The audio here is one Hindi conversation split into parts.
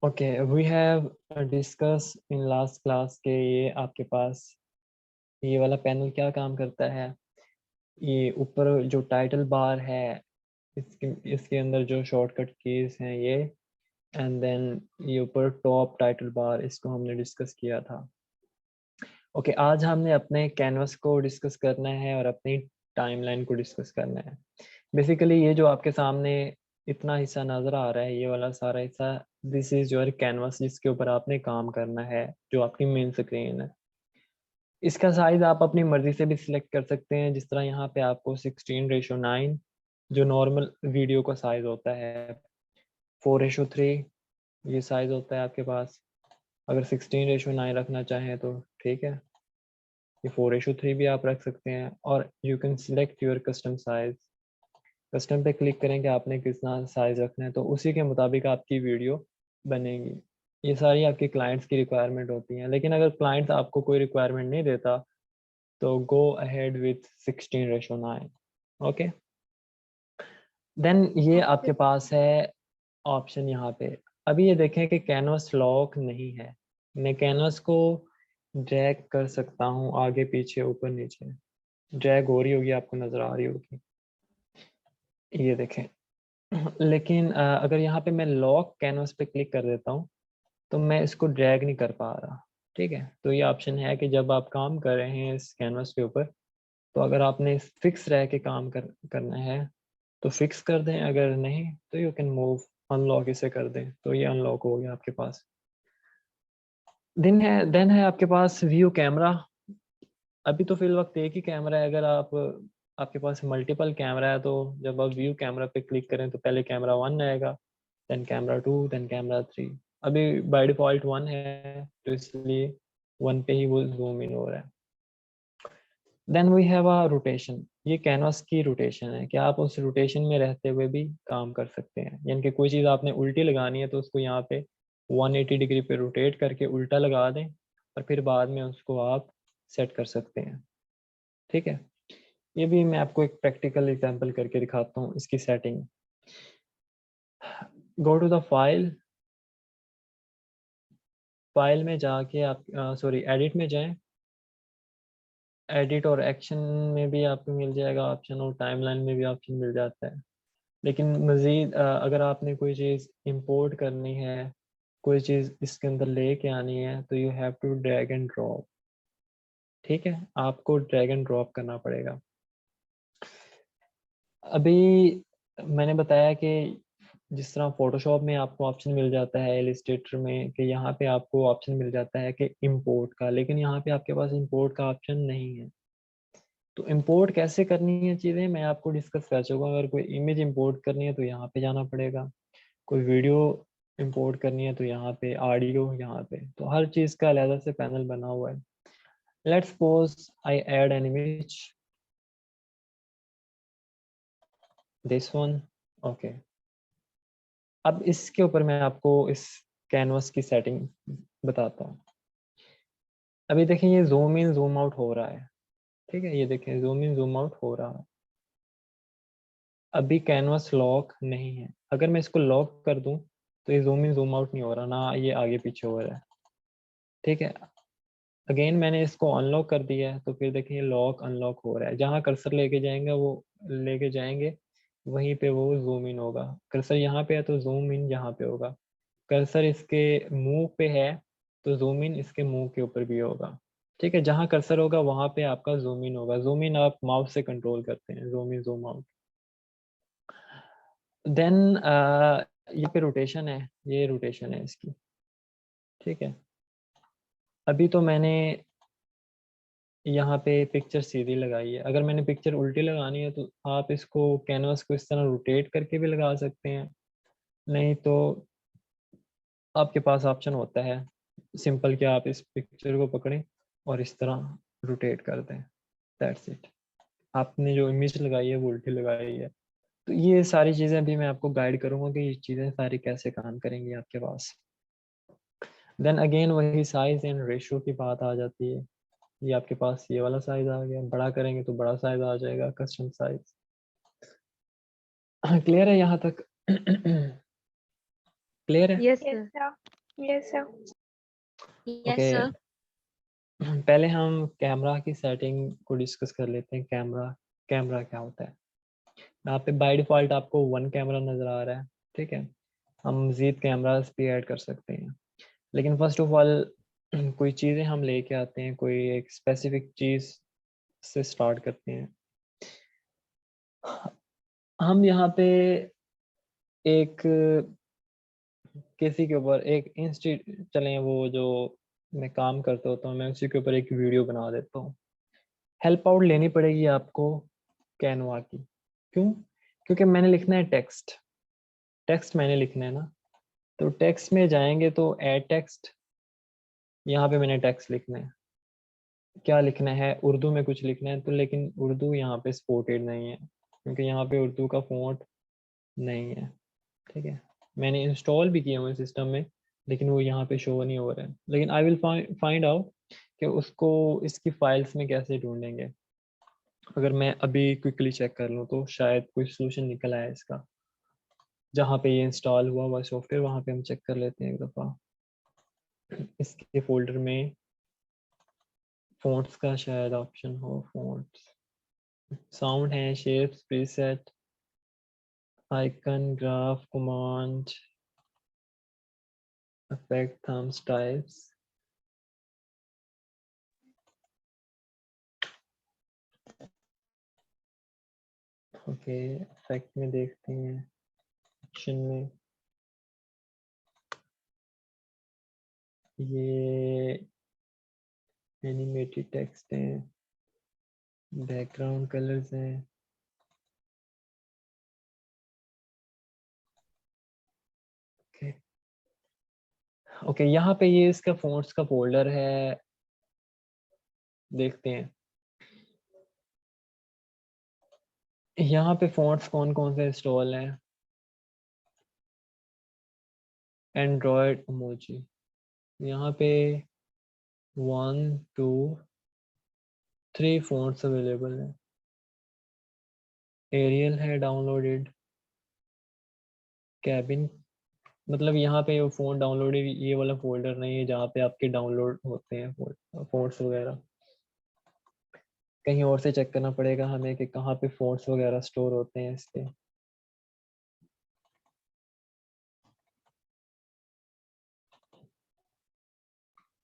Okay, we have discuss in last class के ये आपके पास ये वाला पैनल क्या काम करता है। ये ऊपर जो टाइटल बार है इसके इसके अंदर जो शॉर्टकट कीज हैं ये, एंड देन ये ऊपर टॉप टाइटल बार, इसको हमने डिस्कस किया था। ओके, आज हमने अपने कैनवस को डिस्कस करना है और अपनी टाइमलाइन को डिस्कस करना है। बेसिकली ये जो आपके सामने इतना हिस्सा नजर आ रहा है, ये वाला सारा हिस्सा, दिस इज योर कैनवस जिसके ऊपर आपने काम करना है, जो आपकी मेन स्क्रीन है। इसका साइज आप अपनी मर्जी से भी सिलेक्ट कर सकते हैं, जिस तरह यहाँ पे आपको 16:9 जो नॉर्मल वीडियो का साइज होता है, 4:3 ये साइज होता है आपके पास। अगर 16:9 रखना चाहें तो ठीक है, ये 4:3 भी आप रख सकते हैं। और you can select your custom size. Custom पे क्लिक करें कि आपने कितना साइज रखना है, तो उसी के मुताबिक आपकी वीडियो बनेगी। ये सारी आपके क्लाइंट्स की रिक्वायरमेंट होती हैं, लेकिन अगर क्लाइंट आपको कोई रिक्वायरमेंट नहीं देता तो go ahead with 16:9। Okay, then ये आपके पास है ऑप्शन यहाँ पे। अभी ये देखें कि कैनवस लॉक नहीं है। मैं कैनवस को ड्रैग कर सकता हूँ आगे पीछे ऊपर नीचे, ड्रैग हो रही होगी, आपको नजर आ रही होगी, ये देखें। लेकिन अगर यहाँ पे मैं लॉक कैनवस पे क्लिक कर देता हूँ तो मैं इसको ड्रैग नहीं कर पा रहा। ठीक है, तो ये ऑप्शन है कि जब आप काम कर रहे हैं इस कैनवस के ऊपर, तो अगर आपने फिक्स रह के काम करना है तो फिक्स कर दें, अगर नहीं तो यू कैन मूव, अनलॉक इसे कर दें, तो ये अनलॉक हो गया आपके पास। देन है आपके पास व्यू कैमरा। अभी तो फिल वक्त एक ही कैमरा है। अगर आपके पास मल्टीपल कैमरा है तो जब आप व्यू कैमरा पे क्लिक करें तो पहले कैमरा 1 आएगा, देन कैमरा 2, देन कैमरा 3। अभी बाय डिफॉल्ट 1 है तो इसलिए 1 पे ही वो जूम इन हो रहा है। Then we have a rotation. ये कैनवास की रोटेशन है कि आप उस रोटेशन में रहते हुए भी काम कर सकते हैं, यानी कि कोई चीज़ आपने उल्टी लगानी है तो उसको यहाँ पे 180 डिग्री पे रोटेट करके उल्टा लगा दें और फिर बाद में उसको आप सेट कर सकते हैं। ठीक है, ये भी मैं आपको एक प्रैक्टिकल एग्जांपल करके दिखाता हूँ इसकी setting. Go to the file में जाके आप सॉरी एडिट में जाएं। एडिट और एक्शन में भी आपको मिल जाएगा ऑप्शन, और टाइमलाइन में भी ऑप्शन मिल जाता है। लेकिन मज़ीद अगर आपने कोई चीज़ इंपोर्ट करनी है, कोई चीज़ इसके अंदर लेके आनी है, तो you have to drag and drop. ठीक है, आपको ड्रैग एंड ड्रॉप करना पड़ेगा। अभी मैंने बताया कि जिस तरह फोटोशॉप में आपको ऑप्शन मिल जाता है, इलस्ट्रेटर में, कि यहाँ पे आपको ऑप्शन मिल जाता है कि इंपोर्ट का, लेकिन यहाँ पे आपके पास इंपोर्ट का ऑप्शन नहीं है। तो इंपोर्ट कैसे करनी है चीज़ें मैं आपको डिस्कस कर चुका हूँ। अगर कोई इमेज इंपोर्ट करनी है तो यहाँ पे जाना पड़ेगा, कोई वीडियो इंपोर्ट करनी है तो यहाँ पे, ऑडियो यहाँ पे, तो हर चीज़ का अलग से पैनल बना हुआ है। Let's suppose I add an image, this one. Okay, अब इसके ऊपर मैं आपको इस कैनवस की सेटिंग बताता हूँ। अभी देखें ये जूम इन जूम आउट हो रहा है। ठीक है, ये देखें जूम इन जूम आउट हो रहा है। अभी कैनवस लॉक नहीं है। अगर मैं इसको लॉक कर दूं तो ये जूम इन जूम आउट नहीं हो रहा, ना ये आगे पीछे हो रहा है। ठीक है, अगेन मैंने इसको अनलॉक कर दिया है तो फिर देखिए लॉक अनलॉक हो रहा है। जहाँ कर्सर लेके जाएंगे वो लेके जाएंगे वहीं पे वो जूम इन होगा। कर्सर यहाँ पे है तो जूम इन यहाँ पे होगा। कर्सर इसके मुंह पे है तो जूम इन इसके मुंह के ऊपर भी होगा। ठीक है, जहाँ कर्सर होगा वहां पे आपका जूम इन होगा। जूम इन आप माउस से कंट्रोल करते हैं, zoom in zoom out. Then ये पे रोटेशन है, ये रोटेशन है इसकी। ठीक है, अभी तो मैंने यहाँ पे पिक्चर सीधी लगाई है। अगर मैंने पिक्चर उल्टी लगानी है तो आप इसको कैनवस को इस तरह रोटेट करके भी लगा सकते हैं, नहीं तो आपके पास ऑप्शन होता है सिंपल कि आप इस पिक्चर को पकड़ें और इस तरह रोटेट कर दें। दैट्स इट, आपने जो इमेज लगाई है वो उल्टी लगाई है। तो ये सारी चीज़ें अभी मैं आपको गाइड करूंगा कि ये चीज़ें सारी कैसे काम करेंगी आपके पास। देन अगेन वही साइज एंड रेशियो की बात आ जाती है। ये आपके पास ये वाला साइज आ गया, बड़ा करेंगे तो बड़ा साइज आ जाएगा, कस्टम साइज। क्लियर है यहाँ तक? क्लियर है? Yes, Yes, sir. sir. Yes, sir. Yes, okay, sir. पहले हम कैमरा की सेटिंग को डिस्कस कर लेते हैं। कैमरा कैमरा क्या होता है? यहाँ पे बाय डिफॉल्ट आपको 1 कैमरा नज़र आ रहा है, ठीक है। हम मज़ीद कैमरास भी ऐड कर सकते हैं, लेकिन फर्स्ट ऑफ ऑल कोई चीज़ें हम लेके आते हैं, कोई एक स्पेसिफिक चीज़ से स्टार्ट करते हैं। हम यहाँ पे एक किसी के ऊपर एक चलें, वो जो मैं काम करता होता हूँ, मैं उसी के ऊपर एक वीडियो बना देता हूँ। हेल्प आउट लेनी पड़ेगी आपको कैनवा की। क्यों? क्योंकि मैंने लिखना है टेक्स्ट, टेक्स्ट मैंने लिखना है ना। तो टेक्स्ट में जाएंगे तो ऐड टेक्स्ट, यहाँ पे मैंने टेक्स्ट लिखना है। क्या लिखना है? उर्दू में कुछ लिखना है, तो लेकिन उर्दू यहाँ पे सपोर्टेड नहीं है, क्योंकि यहाँ पे उर्दू का फ़ॉन्ट नहीं है, ठीक है। मैंने इंस्टॉल भी किया हुआ सिस्टम में, लेकिन वो यहाँ पे शो नहीं हो रहा है। लेकिन आई विल फाइंड आउट कि उसको इसकी फाइल्स में कैसे ढूंढेंगे। अगर मैं अभी क्विकली चेक कर लूँ तो शायद कोई सोल्यूशन निकल आया इसका। जहाँ पे ये इंस्टॉल हुआ हुआ सॉफ्टवेयर, वहाँ पे हम चेक कर लेते हैं एक दफ़ा। इसके फोल्डर में फ़ॉन्ट्स का शायद ऑप्शन हो, फ़ॉन्ट्स, साउंड है, shapes, preset, icon, graph, command, effect, thumbs, types. Okay, effect में देखते हैं, एक्शन में ये एनिमेटेड टेक्स्ट है, बैकग्राउंड कलर्स हैं। ओके ओके, यहाँ पे ये इसका फ़ॉन्ट्स का फोल्डर है, देखते हैं यहाँ पे फ़ॉन्ट्स कौन कौन से इंस्टॉल हैं। एंड्रॉयड इमोजी, यहाँ पे 1 2 3 फ़ॉन्ट्स अवेलेबल हैं। एरियल है डाउनलोडेड, कैबिन, मतलब यहाँ पे वो फ़ॉन्ट डाउनलोडेड ये वाला फोल्डर नहीं है जहाँ पे आपके डाउनलोड होते हैं फ़ॉन्ट्स वगैरह। कहीं और से चेक करना पड़ेगा हमें कि कहाँ पे फ़ॉन्ट्स वगैरह स्टोर होते हैं इसके।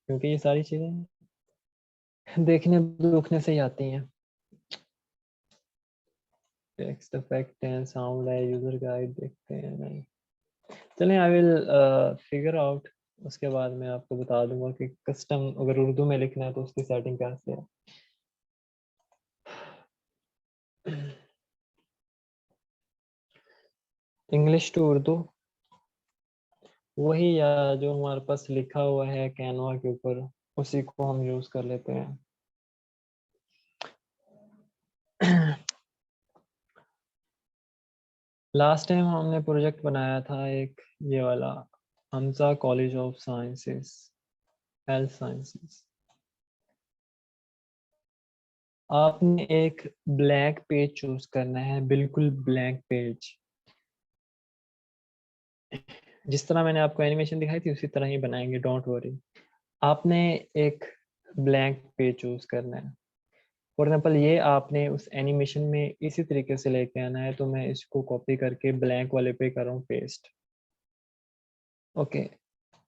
क्योंकि ये सारी चीज़ें देखने दुखने से ही आती हैं। टेक्स्ट इफेक्ट है, साउंड है, यूजर गाइड देखते हैं, नहीं चलें, आई विल फिगर आउट। उसके बाद मैं आपको बता दूंगा कि कस्टम अगर उर्दू में लिखना है तो उसकी सेटिंग कैसे है। इंग्लिश टू उर्दू वही, या जो हमारे पास लिखा हुआ है कैनवा के ऊपर उसी को हम यूज कर लेते हैं। लास्ट टाइम हमने प्रोजेक्ट बनाया था एक ये वाला, Hamza college of sciences, health sciences. आपने एक ब्लैंक पेज चूज करना है, बिल्कुल ब्लैंक पेज। जिस तरह मैंने आपको एनिमेशन दिखाई थी उसी तरह ही बनाएंगे, डोंट वरी। आपने एक ब्लैंक पेज चूज करना है। फॉर एग्जाम्पल ये आपने उस एनिमेशन में इसी तरीके से लेके आना है, तो मैं इसको कॉपी करके ब्लैंक वाले पे कर रहा हूँ पेस्ट। ओके,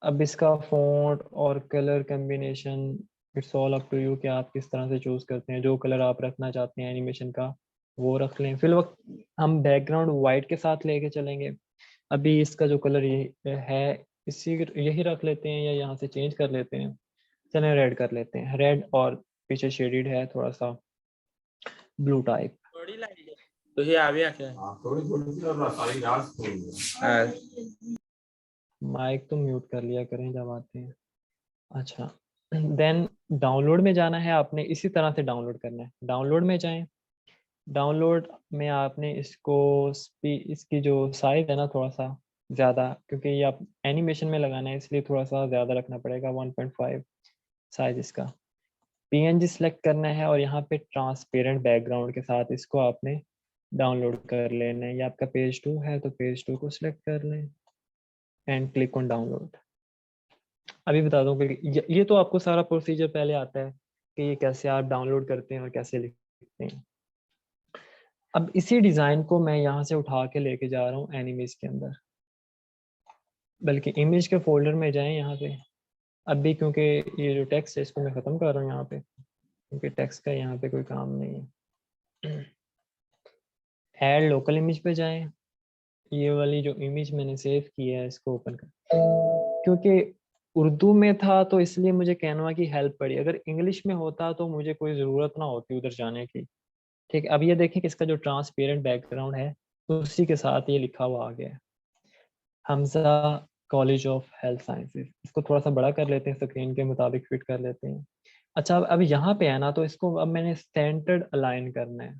अब इसका फॉन्ट और colour combination it's all up to you कि आप किस तरह से चूज करते हैं। जो कलर आप रखना चाहते हैं एनिमेशन का वो रख लें। फिल वक्त हम बैकग्राउंड वाइट के साथ लेके चलेंगे। अभी इसका जो कलर ये है इसी यही रख लेते हैं या यहाँ से चेंज कर लेते हैं। चलें रेड कर लेते हैं, रेड, और पीछे शेडेड है थोड़ा सा ब्लू टाइप। थोड़ी लाइट है तो ये आ गया क्या? थोड़ी थोड़ी सी और सारी रात थोड़ी। माइक तो म्यूट कर लिया करें जब आते हैं। अच्छा, देन डाउनलोड में जाना है आपने, इसी तरह से डाउनलोड करना है। डाउनलोड में जाएं, डाउनलोड में आपने इसको इसकी जो साइज है ना थोड़ा सा ज़्यादा, क्योंकि ये आप एनिमेशन में लगाना है इसलिए थोड़ा सा ज़्यादा रखना पड़ेगा, 1.5 साइज इसका। पीएनजी सेलेक्ट करना है और यहाँ पे ट्रांसपेरेंट बैकग्राउंड के साथ इसको आपने डाउनलोड कर लेना है। ये आपका पेज 2 है तो पेज 2 को सिलेक्ट कर लें एंड क्लिक ऑन डाउनलोड। अभी बता दूं कि ये तो आपको सारा प्रोसीजर पहले आता है कि ये कैसे आप डाउनलोड करते हैं और कैसे लिखते हैं। अब इसी डिज़ाइन को मैं यहाँ से उठा के लेके जा रहा हूँ एनिमेज के अंदर, बल्कि इमेज के फोल्डर में जाएं यहाँ पे। अभी क्योंकि ये जो टेक्स्ट है इसको मैं ख़त्म कर रहा हूँ यहाँ पे, क्योंकि टेक्स्ट का यहाँ पे कोई काम नहीं है। ऐड लोकल इमेज पे जाएं, ये वाली जो इमेज मैंने सेव की है इसको ओपन कर, क्योंकि उर्दू में था तो इसलिए मुझे कैनवा की हेल्प पड़ी, अगर इंग्लिश में होता तो मुझे कोई ज़रूरत ना होती उधर जाने की। ठीक है, अब ये देखिए कि इसका जो ट्रांसपेरेंट बैकग्राउंड है तो उसी के साथ ये लिखा हुआ आ गया है, Hamza college of health sciences. इसको थोड़ा सा बड़ा कर लेते हैं, स्क्रीन के मुताबिक फिट कर लेते हैं। अच्छा, अब यहाँ पे है ना, तो इसको अब मैंने सेंटर्ड अलाइन करना है।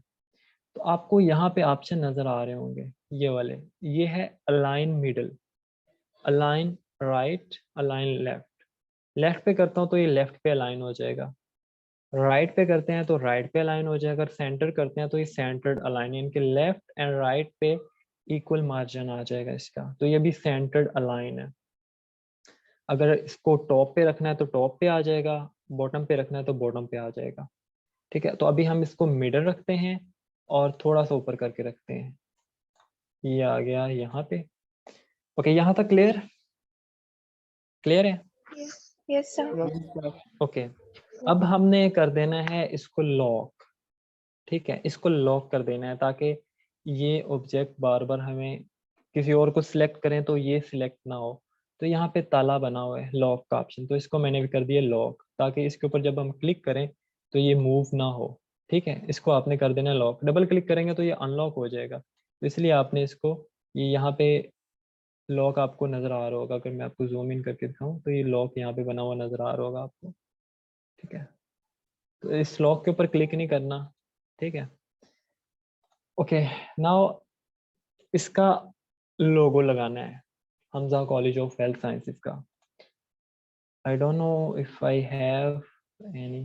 तो आपको यहाँ पे ऑप्शन नज़र आ रहे होंगे ये वाले, ये है align middle, align right, align left. Left पे करता हूँ तो ये लेफ्ट पे अलाइन हो जाएगा, राइट पे करते हैं तो राइट पे अलाइन हो जाएगा, अगर सेंटर करते हैं तो ये सेंटर्ड अलाइन, इनके लेफ्ट एंड राइट पे इक्वल मार्जिन आ जाएगा इसका, तो ये भी सेंटर्ड अलाइन है। अगर इसको टॉप पे रखना है तो टॉप पे आ जाएगा, बॉटम पे रखना है तो बॉटम पे आ जाएगा। ठीक है, तो अभी हम इसको मिडल रखते हैं और थोड़ा सा ऊपर करके रखते हैं, ये आ गया यहाँ पे। ओके, यहाँ तक क्लियर क्लियर है? Yes sir. ओके, अब हमने कर देना है इसको लॉक। ठीक है, इसको लॉक कर देना है ताकि ये ऑब्जेक्ट बार बार हमें किसी और को सिलेक्ट करें तो ये सिलेक्ट ना हो। तो यहाँ पे ताला बना हुआ है लॉक का ऑप्शन, तो इसको मैंने भी कर दिया लॉक, ताकि इसके ऊपर जब हम क्लिक करें तो ये मूव ना हो। ठीक है, इसको आपने कर देना लॉक, डबल क्लिक करेंगे तो ये अनलॉक हो जाएगा, तो इसलिए आपने इसको, ये यहाँ पे लॉक आपको नज़र आ रहा होगा, अगर मैं आपको जूम इन करके दिखाऊं तो ये लॉक यहाँ पे बना हुआ नज़र आ रहा होगा आपको। ठीक है, तो इस लॉक के ऊपर क्लिक नहीं करना। ठीक है, ओके, नाउ इसका लोगो लगाना है, Hamza college of health sciences का। I don't know if I have any,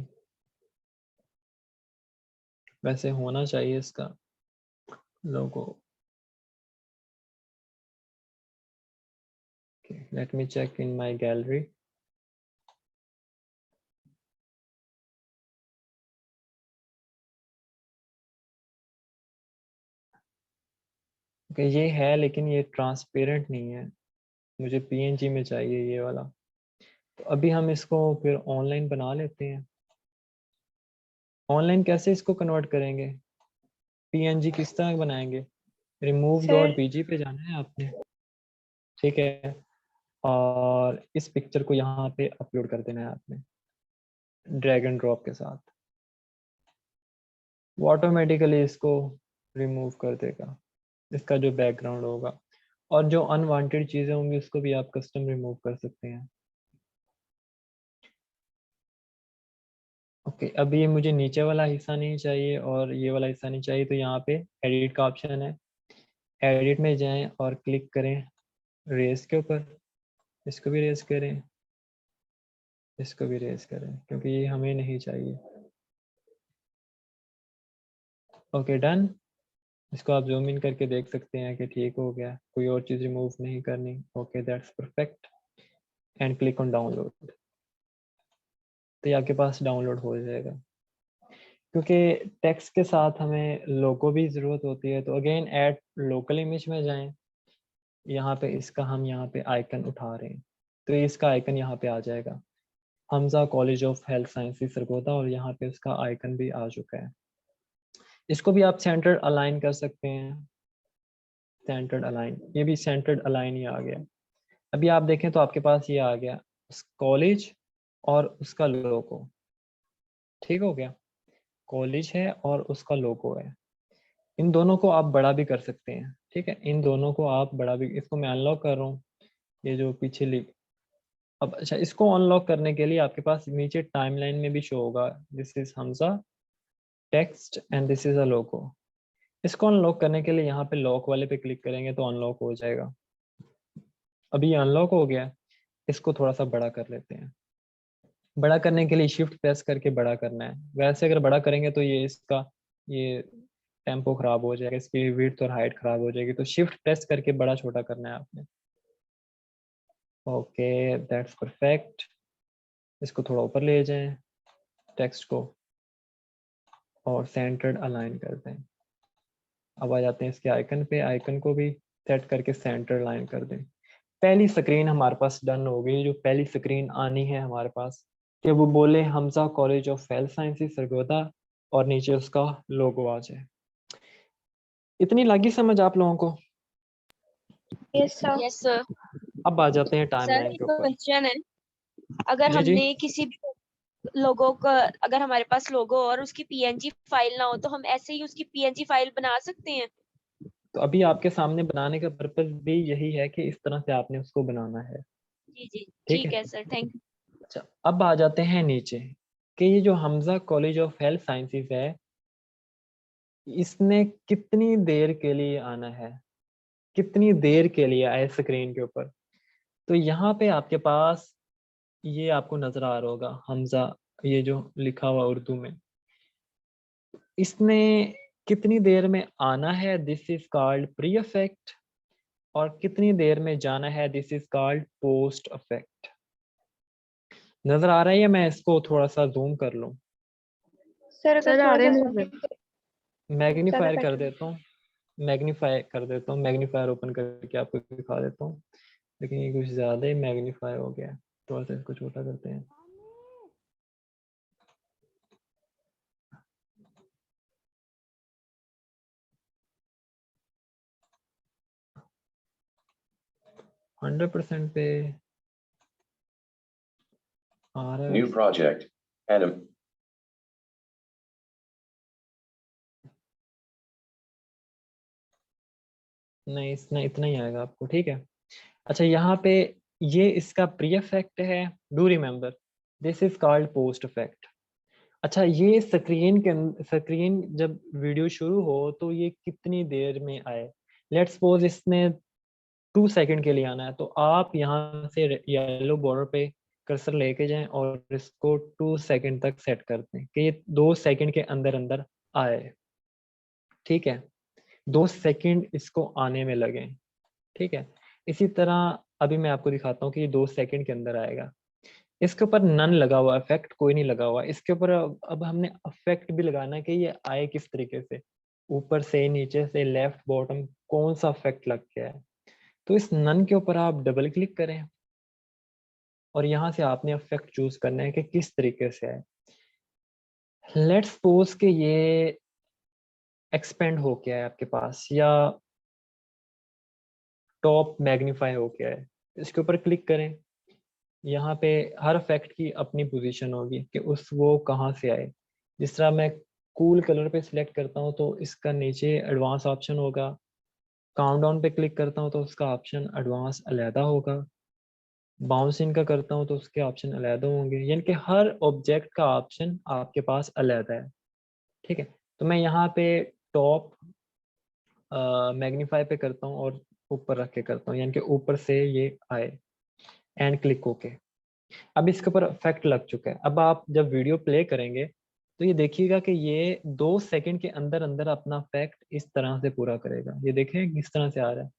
वैसे होना चाहिए इसका logo. Let me check in my gallery. Okay, ये है लेकिन ये ट्रांसपेरेंट नहीं है, मुझे पीएनजी में चाहिए ये वाला। तो अभी हम इसको फिर ऑनलाइन बना लेते हैं। ऑनलाइन कैसे इसको कन्वर्ट करेंगे, पीएनजी किस तरह बनाएंगे? रिमूव सर डॉट बीजी पे जाना है आपने। ठीक है, और इस पिक्चर को यहाँ पे अपलोड कर देना है आपने ड्रैग एंड ड्रॉप के साथ, वो ऑटोमेटिकली इसको रिमूव कर देगा, इसका जो बैकग्राउंड होगा। और जो अनवांटेड चीज़ें होंगी उसको भी आप कस्टम रिमूव कर सकते हैं। ओके, अब ये मुझे नीचे वाला हिस्सा नहीं चाहिए और ये वाला हिस्सा नहीं चाहिए, तो यहाँ पे एडिट का ऑप्शन है, एडिट में जाएं और क्लिक करें रेस के ऊपर, इसको भी रेस करें, इसको भी रेस करें, क्योंकि ये हमें नहीं चाहिए। ओके डन, इसको आप जूम इन करके देख सकते हैं कि ठीक हो गया, कोई और चीज़ रिमूव नहीं करनी। Okay, that's perfect, and click on download, तो ये आपके पास डाउनलोड हो जाएगा। क्योंकि टेक्स्ट के साथ हमें लोगो भी ज़रूरत होती है, तो अगेन ऐड लोकल इमेज में जाएं, यहाँ पे इसका हम यहाँ पे आइकन उठा रहे हैं, तो इसका आइकन यहाँ पे आ जाएगा, Hamza college of health sciences Sargodha, और यहाँ पे उसका आइकन भी आ चुका है। इसको भी आप सेंटर्ड अलाइन कर सकते हैं, सेंटर्ड अलाइन, ये भी सेंटर्ड अलाइन ही आ गया। अभी आप देखें तो आपके पास ये आ गया कॉलेज और उसका लोगो। ठीक हो गया, कॉलेज है और उसका लोगो है, इन दोनों को आप बड़ा भी कर सकते हैं। ठीक है, इन दोनों को आप बड़ा भी, इसको मैं अनलॉक कर रहा हूँ, ये जो पीछे लिख, अब अच्छा, इसको अनलॉक करने के लिए आपके पास नीचे टाइमलाइन में भी शो होगा, this is Hamza text and this is a logo. इसको अनलॉक करने के लिए यहाँ पे लॉक वाले पे क्लिक करेंगे तो अनलॉक हो जाएगा। अभी ये अनलॉक हो गया, इसको थोड़ा सा बड़ा कर लेते हैं। बड़ा करने के लिए शिफ्ट प्रेस करके बड़ा करना है, वैसे अगर बड़ा करेंगे तो ये इसका ये टेम्पो खराब हो जाएगा, इसकी विड्थ और हाइट खराब हो जाएगी। तो शिफ्ट प्रेस करके बड़ा छोटा करना है आपने। Okay, that's perfect. इसको थोड़ा ऊपर ले जाएं टेक्स्ट को और सेंटर्ड अलाइन कर दें। अब आ जाते हैं इसके आइकन पे, आइकन को भी सेट करके सेंटर अलाइन कर दें। पहली स्क्रीन हमारे पास डन हो गई। जो पहली स्क्रीन आनी है हमारे पास कि वो बोले Hamza college of health sciences Sargodha और नीचे उसका लोगो आ जाए। इतनी लगी समझ आप लोगों को? Yes sir. Yes sir. अब आ जाते हैं सर टाइमलाइन एक के ऊपर। क्वेश्चन है, अगर जी जी। हमने किसी भी लोगो का, अगर हमारे पास लोगो और उसकी पीएनजी फाइल ना हो तो हम ऐसे ही उसकी पीएनजी फाइल बना सकते हैं? तो अभी आपके सामने बनाने का पर्पस भी यही है कि इस तरह से आपने उसको बनाना है। जी जी ठीक है। ठीक है सर, थैंक यू। अच्छा, अब आ जाते हैं नीचे कि ये जो Hamza college of health sciences है, इसने कितनी देर के लिए आना है, कितनी देर के लिए आए स्क्रीन के ऊपर। तो यहाँ पे आपके पास ये आपको नजर आ रहा होगा हमजा, ये जो लिखा हुआ उर्दू में, इसने कितनी देर में आना है, this is called pre affect, और कितनी देर में जाना है, this is called post affect. नजर आ रहा है? या मैं इसको थोड़ा सा जूम कर लूं, सर सर अगर आ थोड़ा रहे सा हैं zoom सर। ज्यादा मैग्नीफायर कर बेटर। देता हूँ, मैग्नीफाई कर देता हूँ, मैग्नीफायर ओपन करके आपको दिखा देता हूँ। लेकिन ये कुछ ज्यादा ही मैग्नीफाई हो गया है। थोड़ा सा इसको छोटा करते हैं। हंड्रेड परसेंट पे आ रहा है। New project. Anim. नहीं, इतना ही आएगा आपको, ठीक है। अच्छा, यहाँ पे ये इसका प्री इफेक्ट है। Do remember this is called post effect. अच्छा, ये स्क्रीन जब वीडियो शुरू हो तो ये कितनी देर में आए। लेट्स सपोज इसने 2 सेकंड के लिए आना है, तो आप यहाँ से येलो बॉर्डर पे कर्सर लेके जाएं और इसको 2 सेकंड तक सेट कर दें कि ये 2 सेकंड के अंदर अंदर आए। ठीक है, 2 सेकंड इसको आने में लगे। ठीक है, इसी तरह अभी मैं आपको दिखाता हूँ कि ये 2 सेकंड के अंदर आएगा। इसके ऊपर नन लगा हुआ, इफेक्ट कोई नहीं लगा हुआ इसके ऊपर। अब हमने इफेक्ट भी लगाना है कि ये आए किस तरीके से, ऊपर से, नीचे से, लेफ्ट बॉटम, कौन सा इफेक्ट लग गया है। तो इस नन के ऊपर आप डबल क्लिक करें और यहाँ से आपने इफेक्ट चूज करना है कि किस तरीके से है। लेट्स सपोज कि ये एक्सपेंड हो गया है आपके पास, या टॉप मैग्नीफाई हो गया है। इसके ऊपर क्लिक करें। यहाँ पे हर इफेक्ट की अपनी पोजीशन होगी कि उस वो कहाँ से आए। जिस तरह मैं कूल कलर पे सिलेक्ट करता हूँ तो इसका नीचे एडवांस ऑप्शन होगा। काउंटडाउन पे क्लिक करता हूँ तो उसका ऑप्शन एडवांस अलहदा होगा। बाउंस इन का करता हूँ तो उसके ऑप्शन अलहदा होंगे। यानी कि हर ऑब्जेक्ट का ऑप्शन आपके पास अलहदा है। ठीक है, तो मैं यहाँ पे टॉप मैग्नीफाई पे करता हूँ और ऊपर रख के करता हूँ, यानी कि ऊपर से ये आए। And click okay. अब इसके ऊपर इफेक्ट लग चुका है। अब आप जब वीडियो प्ले करेंगे तो ये देखिएगा कि ये 2 सेकंड के अंदर अंदर अपना इफेक्ट इस तरह से पूरा करेगा। ये देखें किस तरह से आ रहा है।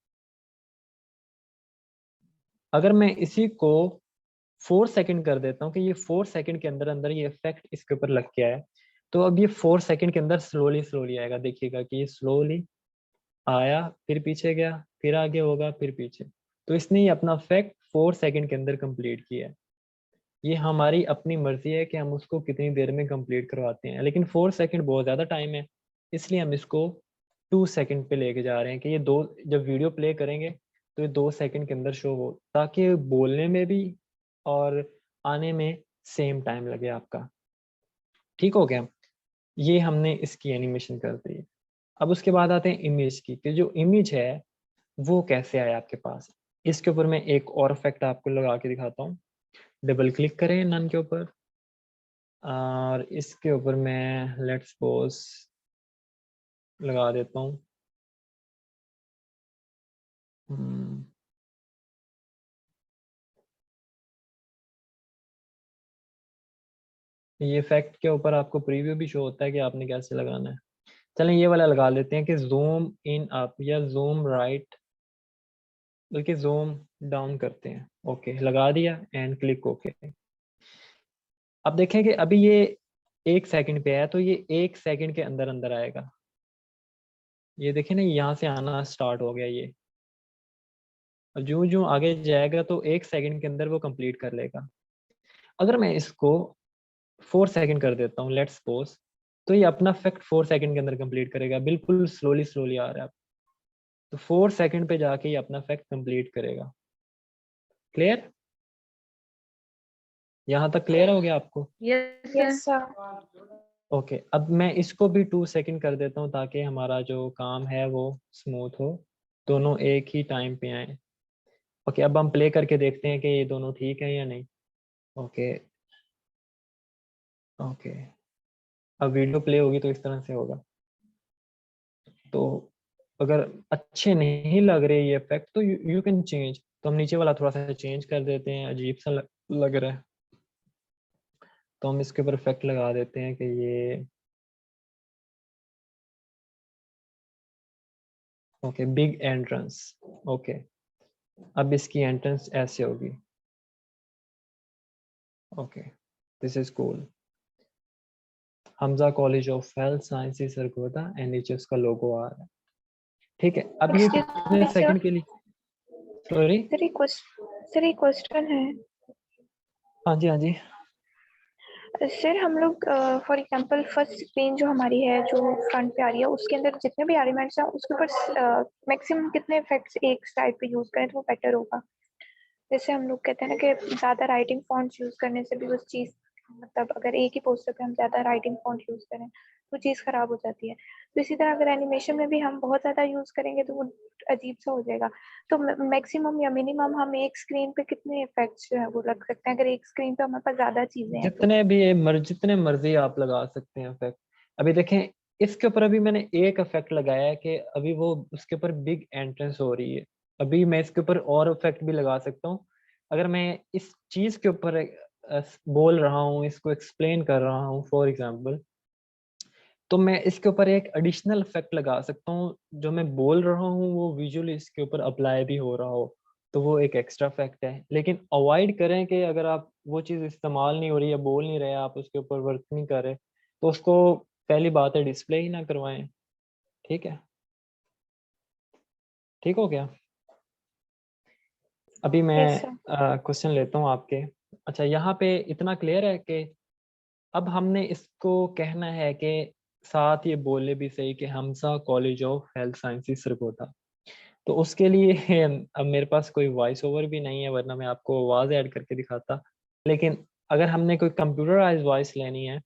अगर मैं इसी को 4 सेकंड कर देता हूँ कि ये 4 सेकंड के अंदर अंदर ये इफेक्ट इसके ऊपर लग गया है, तो अब ये 4 सेकंड के अंदर स्लोली स्लोली आएगा। देखिएगा कि ये स्लोली आया, फिर पीछे गया, फिर आगे होगा, फिर पीछे। तो इसने ये अपना इफेक्ट 4 सेकंड के अंदर कंप्लीट किया है। ये हमारी अपनी मर्जी है कि हम उसको कितनी देर में कंप्लीट करवाते हैं, लेकिन 4 सेकंड बहुत ज़्यादा टाइम है, इसलिए हम इसको 2 सेकंड पे लेके जा रहे हैं कि ये दो, जब वीडियो प्ले करेंगे तो ये 2 सेकंड के अंदर शो हो, ताकि बोलने में भी और आने में सेम टाइम लगे आपका। ठीक हो गया, ये हमने इसकी एनिमेशन कर दी। अब उसके बाद आते हैं इमेज की, कि जो इमेज है वो कैसे आए आपके पास। इसके ऊपर मैं एक और इफेक्ट आपको लगा के दिखाता हूँ। डबल क्लिक करें नन के ऊपर और इसके ऊपर मैं लेट्स सपोज लगा देता हूँ ये इफेक्ट के ऊपर आपको प्रीव्यू भी शो होता है कि आपने कैसे लगाना है। चलें ये वाला लगा लेते हैं कि जूम इन अप या जूम राइट, बल्कि जूम डाउन करते हैं। ओके लगा दिया एंड क्लिक ओके। अब देखें कि अभी ये 1 सेकंड पे है, तो ये 1 सेकंड के अंदर अंदर आएगा। ये देखें ना, यहाँ से आना स्टार्ट हो गया ये। और जो जो आगे जाएगा तो 1 सेकंड के अंदर वो कंप्लीट कर लेगा। अगर मैं इसको 4 सेकंड कर देता हूँ लेट्स सपोज, तो ये अपना फैक्ट 4 सेकंड के अंदर कंप्लीट करेगा। बिल्कुल स्लोली स्लोली आ रहा है, तो 4 सेकंड पे जाके ये अपना फैक्ट कंप्लीट करेगा। क्लियर? यहाँ तक क्लियर हो गया आपको? Yes sir. ओके अब मैं इसको भी 2 सेकंड कर देता हूँ ताकि हमारा जो काम है वो स्मूथ हो, दोनों एक ही टाइम पे आए। ओके अब हम प्ले करके देखते हैं कि ये दोनों ठीक है या नहीं। ओके ओके अब वीडियो प्ले होगी तो इस तरह से होगा। तो अगर अच्छे नहीं लग रहे ये इफेक्ट तो यू कैन चेंज। तो हम नीचे वाला थोड़ा सा चेंज कर देते हैं, अजीब सा लग रहा है, तो हम इसके ऊपर इफेक्ट लगा देते हैं कि ये ओके बिग एंट्रेंस। ओके अब इसकी एंट्रेंस ऐसे होगी। Okay this is cool, Hamza college of health sciences Sargodha, and नीचे उसका लोगो आ रहा है। ठीक है अब ये कितने सेकंड के लिए? सॉरी सर एक क्वेश्चन है। हाँ जी हाँ जी। सर हम लोग फॉर एग्जांपल फर्स्ट स्क्रीन जो हमारी है जो फ्रंट पे आ रही है उसके अंदर जितने भी एलिमेंट्स हैं उसके ऊपर मैक्सिमम कितने इफेक्ट्स एक स्लाइड पे यूज करें तो वो बेटर होगा। जैसे हम लोग कहते हैं ना कि ज्यादा राइटिंग फॉन्ट यूज करने से भी उस चीज, मतलब अगर एक ही पोस्टर पे हम ज्यादा राइटिंग फॉन्ट यूज करें तो चीज खराब हो जाती है। तो इसी तरह अगर एनिमेशन में भी हम बहुत ज्यादा यूज करेंगे तो वो अजीब सा हो जाएगा। तो मैक्सिमम या मिनिमम हम एक स्क्रीन पे कितने इफेक्ट्स जो है वो रख सकते हैं अगर एक स्क्रीन पे हमारे पास ज्यादा चीजें हैं तो? जितने मर्जी आप लगा सकते हैं इफेक्ट। अभी देखें इसके ऊपर अभी मैंने एक इफेक्ट लगाया है कि अभी वो उसके ऊपर बिग एंट्रेंस हो रही है। अभी मैं इसके ऊपर और इफेक्ट भी लगा सकता हूँ। अगर मैं इस चीज के ऊपर बोल रहा हूँ, इसको एक्सप्लेन कर रहा हूँ फॉर एग्जाम्पल, तो मैं इसके ऊपर एक एडिशनल इफेक्ट लगा सकता हूँ। जो मैं बोल रहा हूँ वो विजुअली इसके ऊपर अप्लाई भी हो रहा हो, तो वो एक एक्स्ट्रा फैक्ट है। लेकिन अवॉइड करें कि अगर आप वो चीज़ इस्तेमाल नहीं हो रही है, बोल नहीं रहे, आप उसके ऊपर वर्क नहीं कर रहे, तो उसको पहली बात है डिस्प्ले ही ना करवाएं। ठीक है, ठीक हो गया? अभी मैं यस सर। क्वेश्चन लेता हूँ आपके। अच्छा यहाँ पे इतना क्लियर है कि अब हमने इसको कहना है कि साथ ये बोले भी सही कि Hamsa college of health sciences Sargodha. तो उसके लिए अब मेरे पास कोई वॉइस ओवर भी नहीं है, वरना मैं आपको आवाज़ ऐड करके दिखाता। लेकिन अगर हमने कोई कंप्यूटराइज वॉइस लेनी है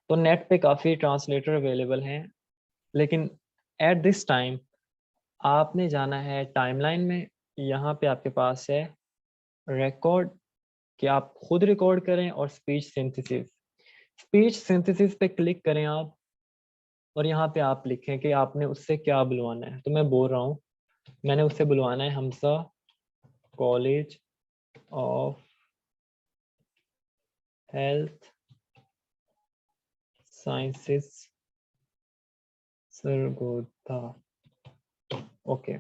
तो नेट पे काफ़ी ट्रांसलेटर अवेलेबल हैं। लेकिन एट दिस टाइम आपने जाना है टाइमलाइन में। यहाँ पे आपके पास है रिकॉर्ड, कि आप खुद रिकॉर्ड करें, और स्पीच सिंथेसिस। स्पीच सिंथेसिस पे क्लिक करें आप, और यहाँ पे आप लिखें कि आपने उससे क्या बुलवाना है। तो मैं बोल रहा हूँ मैंने उससे बुलवाना है Hamsa college of health sciences Sargodha. Okay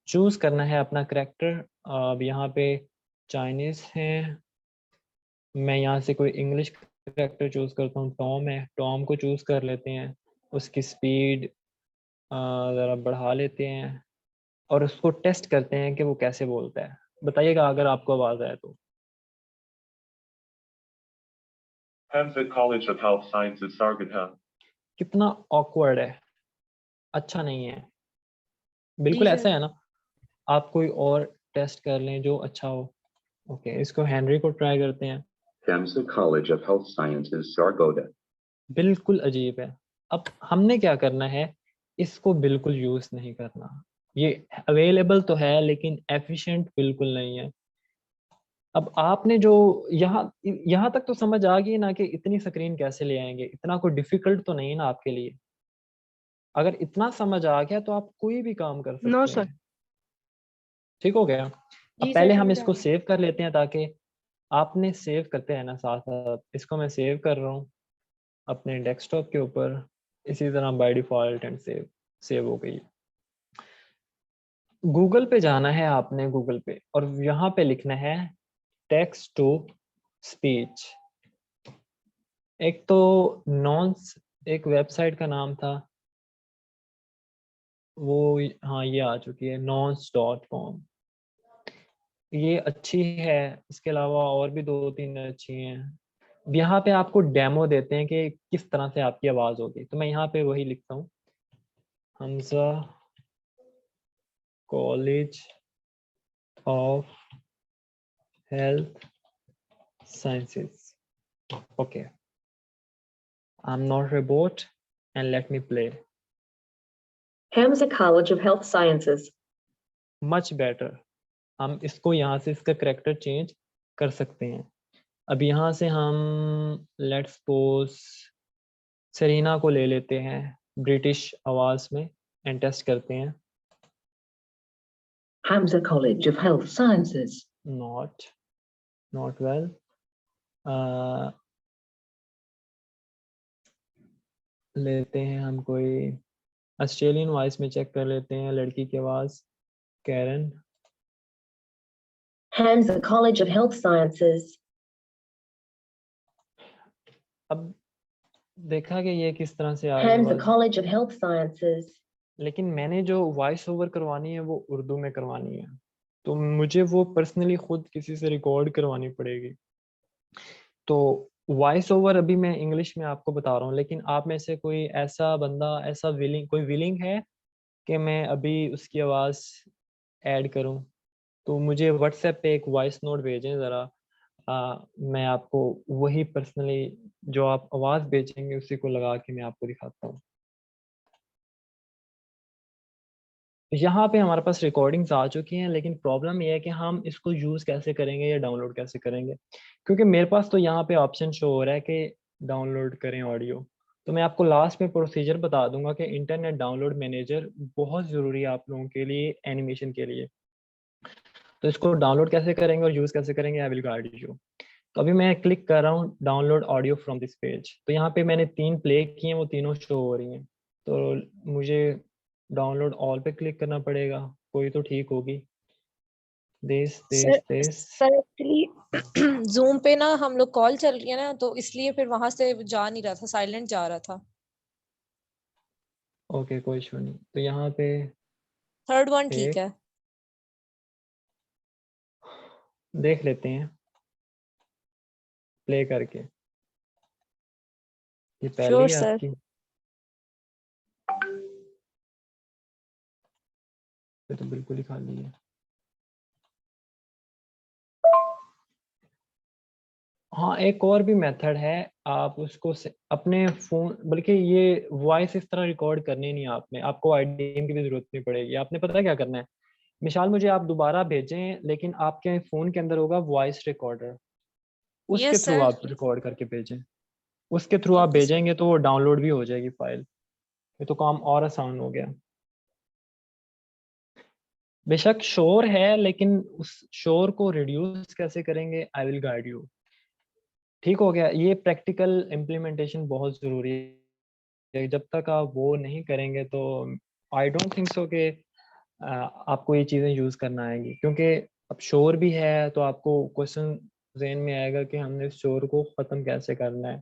choose करना है अपना करेक्टर। अब यहाँ पे चाइनीज है, मैं यहाँ से कोई इंग्लिश करेक्टर चूज करता हूँ। टॉम है, टॉम को चूज कर लेते हैं। उसकी स्पीड ज़रा बढ़ा लेते हैं और उसको टेस्ट करते हैं कि वो कैसे बोलता है। बताइएगा अगर आपको आवाज़ आए तो। Hamza College of Health Sciences, Sargodha. कितना ऑकवर्ड है, अच्छा नहीं है। बिल्कुल ऐसा है ना? आप कोई और टेस्ट कर लें जो अच्छा हो। ओके इसको हेनरी को ट्राई करते हैं। Hamza College of Health Sciences, Sargodha. बिल्कुल अजीब है। अब हमने क्या करना है, इसको बिल्कुल यूज नहीं करना। ये अवेलेबल तो है लेकिन एफिशिएंट बिल्कुल नहीं है। अब आपने जो यहाँ यहाँ तक तो समझ आ गई ना कि इतनी स्क्रीन कैसे ले आएंगे। इतना कोई डिफिकल्ट तो नहीं है ना आपके लिए। अगर इतना समझ आ गया तो आप कोई भी काम कर सकते हैं। ठीक हो गया? अब पहले हम इसको सेव कर लेते हैं, ताकि आपने सेव करते हैं ना साथ साथ। इसको मैं सेव कर रहा हूँ अपने डेस्कटॉप के ऊपर। इसी तरह बाय डिफॉल्ट एंड सेव हो गई। गूगल पे जाना है आपने, गूगल पे, और यहाँ पे लिखना है टेक्स्ट टू स्पीच। एक तो एक वेबसाइट का नाम था वो, हाँ ये आ चुकी है nonce.com। ये अच्छी है, इसके अलावा और भी 2-3 अच्छी हैं। यहाँ पे आपको डेमो देते हैं कि किस तरह से आपकी आवाज़ होगी, तो मैं यहाँ पे वही लिखता हूँ, Hamza college of health sciences. Okay, I am not robot and let me play. Hamza College of Health Sciences. Much better. हम इसको यहाँ से इसका करेक्टर चेंज कर सकते हैं। अब यहाँ से हम लेट्स सपोज सेरीना को ले लेते हैं ब्रिटिश आवाज में एंड टेस्ट करते हैं। Hamza College of Health Sciences. Not well. लेते हैं हम कोई ऑस्ट्रेलियन वॉइस में चेक कर लेते हैं, लड़की की आवाज, Karen. Hamza College of Health Sciences. अब देखा कि ये किस तरह से आ रही Hamza है, College of Health Sciences. लेकिन मैंने जो वॉइस ओवर करवानी है वो उर्दू में करवानी है, तो मुझे वो पर्सनली खुद किसी से रिकॉर्ड करवानी पड़ेगी। तो वॉइस ओवर अभी मैं इंग्लिश में आपको बता रहा हूँ, लेकिन आप में से कोई ऐसा बंदा, ऐसा कोई विलिंग है कि मैं अभी उसकी आवाज़ ऐड करूँ, तो मुझे व्हाट्सएप पे एक वॉइस नोट भेजें ज़रा। मैं आपको वही पर्सनली जो आप आवाज़ भेजेंगे उसी को लगा के मैं आपको दिखाता हूँ। यहाँ पे हमारे पास रिकॉर्डिंग्स आ चुकी हैं, लेकिन प्रॉब्लम ये है कि हम इसको यूज़ कैसे करेंगे या डाउनलोड कैसे करेंगे, क्योंकि मेरे पास तो यहाँ पे ऑप्शन शो हो रहा है कि डाउनलोड करें ऑडियो। तो मैं आपको लास्ट में प्रोसीजर बता दूंगा कि इंटरनेट डाउनलोड मैनेजर बहुत ज़रूरी है आप लोगों के लिए एनिमेशन के लिए। तो इसको डाउनलोड कैसे करेंगे और यूज़ कैसे करेंगे, आई विल गाइड यू। तो अभी मैं क्लिक कर रहा हूँ download audio from this page. तो यहाँ पे मैंने 3 प्ले किए हैं, वो तीनों शो हो रही हैं। तो मुझे डाउनलोड ऑल पे क्लिक करना पड़ेगा, कोई तो ठीक होगी। दिस सर एक्चुअली जूम पे ना हम लोग कॉल चल रही है ना, तो इसलिए फिर वहां से जा नहीं रहा था, साइलेंट जा रहा था। ओके, कोई इशू नहीं। तो यहाँ पे थर्ड वन ठीक है। देख लेते हैं प्ले करके। ये पहली श्योर है सर। आपकी, ये तो बिल्कुल ही खाली है। हाँ, एक और भी मेथड है, आप उसको अपने फोन, बल्कि ये वॉइस इस तरह रिकॉर्ड करनी नहीं है आपने, आपको आईडीएम की भी जरूरत नहीं पड़ेगी। आपने पता है क्या करना है, मिसाल मुझे आप दोबारा भेजें, लेकिन आपके फोन के अंदर होगा वॉइस रिकॉर्डर, उसके यस थ्रू सर। आप रिकॉर्ड करके भेजें। उसके थ्रू आप ओके सर। भेजेंगे तो वो डाउनलोड भी हो जाएगी फाइल। ये तो काम और आसान हो गया। बेशक शोर है, लेकिन उस शोर को रिड्यूस कैसे करेंगे, आई विल गाइड यू। ठीक हो गया। ये प्रैक्टिकल इम्प्लीमेंटेशन बहुत ज़रूरी है, जब तक आप वो नहीं करेंगे तो आई डोंट थिंक सो कि आपको ये चीज़ें यूज़ करना आएंगी, क्योंकि अब शोर भी है तो आपको क्वेश्चन जहन में आएगा कि हमने इस शोर को ख़त्म कैसे करना है।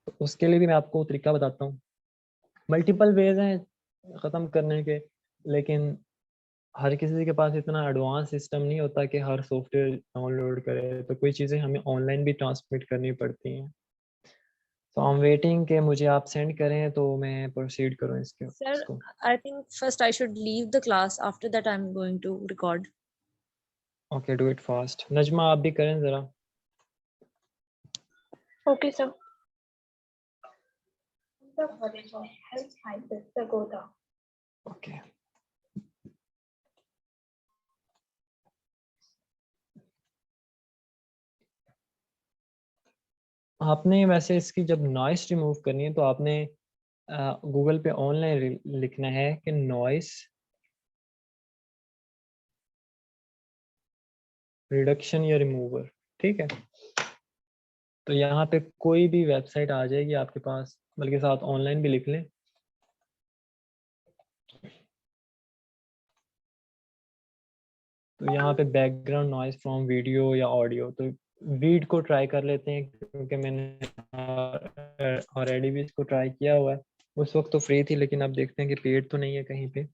तो उसके लिए भी मैं आपको तरीका बताता हूँ। मल्टीपल वेज हैं ख़त्म करने के, लेकिन हर किसी के पास इतना एडवांस सिस्टम नहीं होता कि हर सॉफ्टवेयर डाउनलोड करे, तो कोई चीज़ें हमें ऑनलाइन भी ट्रांसमिट करनी पड़ती हैं। तो आई एम वेटिंग कि मुझे आप सेंड करें तो मैं प्रोसीड करूँ सर इसको। I think first I should leave the class, after that I am going to record. Okay, do it fast. Najma आप भी करें ज़रा। Okay sir. The College of Health Sciences, Pagoda. ओके, आपने वैसे इसकी जब नॉइस रिमूव करनी है तो आपने गूगल पे ऑनलाइन लिखना है कि नॉइस रिडक्शन या रिमूवर। ठीक है, तो यहाँ पे कोई भी वेबसाइट आ जाएगी आपके पास, बल्कि साथ ऑनलाइन भी लिख लें, तो यहाँ पे बैकग्राउंड नॉइज फ्रॉम वीडियो या ऑडियो, तो वीड को ट्राई कर लेते हैं क्योंकि मैंने ऑलरेडी भी इसको ट्राई किया हुआ है। उस वक्त तो फ्री थी, लेकिन अब देखते हैं कि पेड तो नहीं है कहीं पे।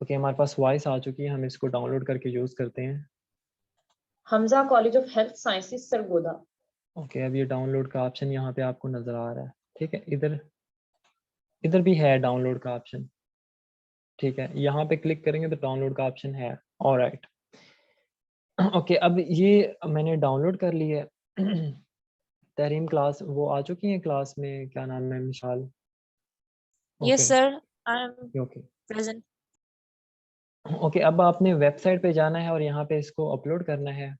ओके, हमारे पास वॉइस आ चुकी है, हम इसको डाउनलोड करके यूज करते हैं। Hamza College of Health Sciences, Sargodha. Okay, अब ये डाउनलोड का ऑप्शन यहाँ पे आपको नजर आ रहा है। ठीक है, इधर भी है डाउनलोड का ऑप्शन। ठीक है, यहाँ पे क्लिक करेंगे तो डाउनलोड का ऑप्शन है। ऑलराइट, ओके, अब ये मैंने डाउनलोड कर लिया है। तहरीम क्लास वो आ चुकी है क्लास में, क्या नाम है, मिशाल? Yes, sir. I am okay present. Okay, अब आपने वेबसाइट पे जाना है और यहाँ पे इसको अपलोड करना है।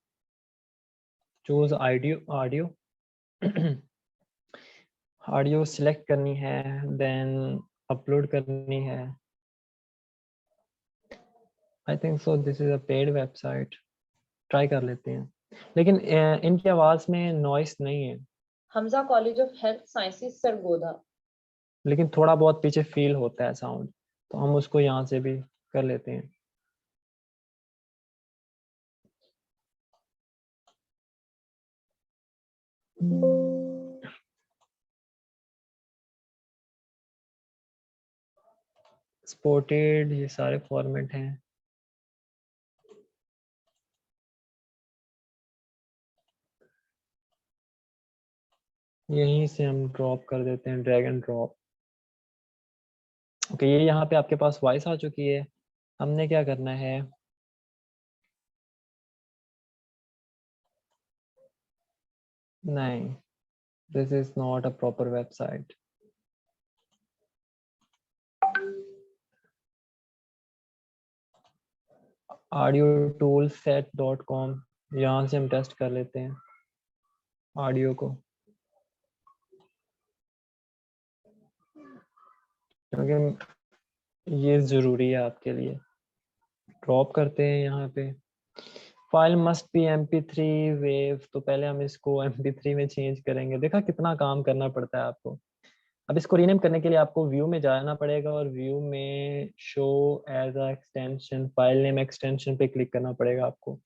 चूज ऑडियो ऑडियो सिलेक्ट करनी है, देन अपलोड करनी है। I think so this is a paid website, try कर लेते हैं। लेकिन इनकी आवाज़ में नॉइस नहीं है, Hamza College of Health Sciences, Sargodha. लेकिन थोड़ा बहुत पीछे फील होता है साउंड, तो हम उसको यहाँ से भी कर लेते हैं। एक्सपोर्टेड, ये सारे फॉर्मेट हैं। यहीं से हम ड्रॉप कर देते हैं, ड्रैग एंड ड्रॉप। ओके, ये यहाँ पे आपके पास वॉइस आ चुकी है। हमने क्या करना है, नहीं, this is not a proper website. audiotoolset.com, यहाँ से हम टेस्ट कर लेते हैं ऑडियो को, क्योंकि ये ज़रूरी है आपके लिए। ड्रॉप करते हैं यहाँ पे, file must be MP3 wave, तो पहले हम इसको MP3 में चेंज करेंगे। देखा कितना काम करना पड़ता है आपको। अब इसको रीनेम करने के लिए आपको व्यू में जाना पड़ेगा और व्यू में show as a extension, file name extension पे क्लिक करना पड़ेगा आपको।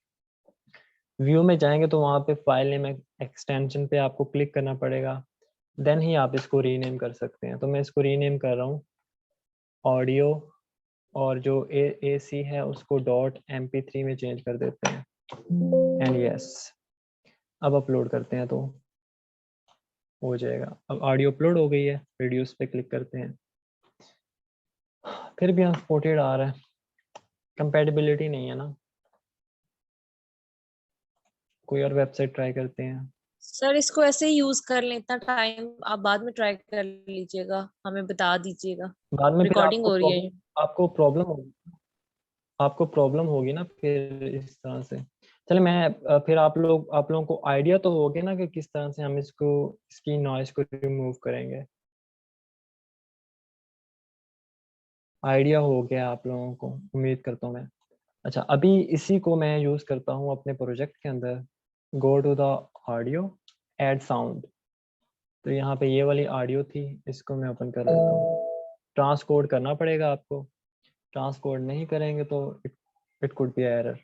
व्यू में जाएंगे तो वहाँ पे फाइल नेम एक्सटेंशन पे आपको क्लिक करना पड़ेगा, देन ही आप इसको रीनेम कर सकते हैं। तो मैं इसको रीनेम कर रहा हूँ ऑडियो, और जो AC है उसको .mp3 में चेंज कर देते हैं, एंड यस, अब अपलोड करते हैं तो हो जाएगा। अब ऑडियो अपलोड हो गई है, रिड्यूस पे क्लिक करते हैं, फिर भी अनसपोर्टेड आ रहा है, कंपैटिबिलिटी नहीं है ना। कोई और वेबसाइट ट्राई करते हैं। सर इसको ऐसे ही यूज कर लें, इतना टाइम आप बाद में ट्राई कर लीजिएगा, हमें बता दीजिएगा। बाद में फिर रिकॉर्डिंग हो रही है। आपको प्रॉब्लम होगी, आपको प्रॉब्लम होगी ना फिर इस तरह से। चले मैं फिर आप लोगों को आइडिया तो हो गया ना कि किस तरह से हम इसकी नॉइस को रिमूव करेंगे। आइडिया हो गया आप लोगों को, उम्मीद करता हूँ मैं। अच्छा, अभी इसी को मैं यूज करता हूँ अपने प्रोजेक्ट के अंदर। Go to the audio, add sound, तो यहाँ पे ये वाली ऑडियो थी, इसको मैं ओपन कर लेता हूँ। ट्रांसकोड करना पड़ेगा आपको, ट्रांसकोड नहीं करेंगे तो इट कुड बी एरर।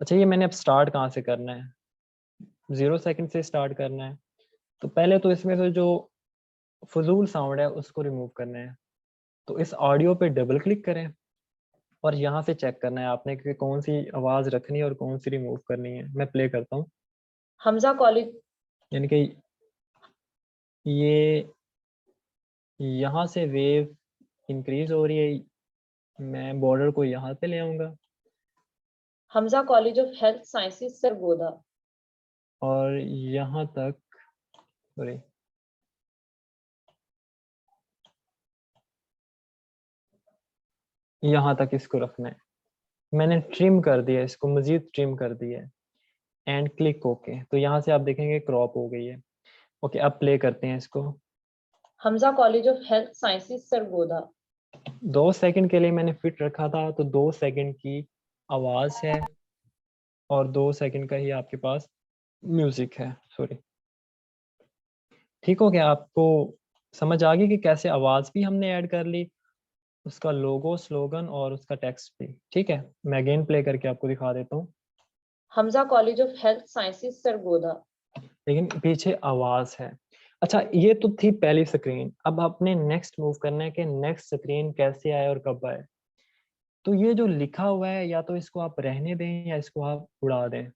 अच्छा, ये मैंने अब स्टार्ट कहाँ से करना है, 0 सेकंड से स्टार्ट करना है। तो पहले तो इसमें से जो फजूल साउंड है उसको रिमूव करना है। तो इस ऑडियो पे डबल क्लिक करें और यहाँ से चेक करना है आपने कि कौन सी आवाज रखनी है और कौन सी रिमूव करनी है। मैं प्ले करता हूँ। Hamza College. यानी कि ये यहाँ से वेव इंक्रीज हो रही है, मैं बॉर्डर को यहाँ पे ले आऊंगा Hamza College of Health Sciences, Sargodha. और यहाँ तक, सॉरी, यहाँ तक इसको रखना है। मैंने ट्रिम कर दिया इसको, मजीद ट्रिम कर दिया है, एंड क्लिक ओके। तो यहाँ से आप देखेंगे क्रॉप हो गई है। ओके, अब प्ले करते हैं इसको। Hamza College of Health Sciences, Sargodha. 2 second के लिए मैंने फिट रखा था, तो 2 सेकंड की आवाज है और 2 सेकंड का ही आपके पास म्यूजिक है। सॉरी, ठीक हो गया? आपको समझ आ गई कि कैसे आवाज भी हमने ऐड कर ली उसका लोगो, स्लोगन और उसका टेक्स्ट भी। ठीक है, मैं अगेन प्ले करके आपको दिखा देता हूँ, Hamza College of Health Sciences, Sargodha. लेकिन पीछे आवाज है। अच्छा, ये तो थी पहली स्क्रीन। अब आपने नेक्स्ट मूव करना है कि नेक्स्ट स्क्रीन कैसे आए और कब आए। तो ये जो लिखा हुआ है, या तो इसको आप रहने दें या इसको आप उड़ा दें।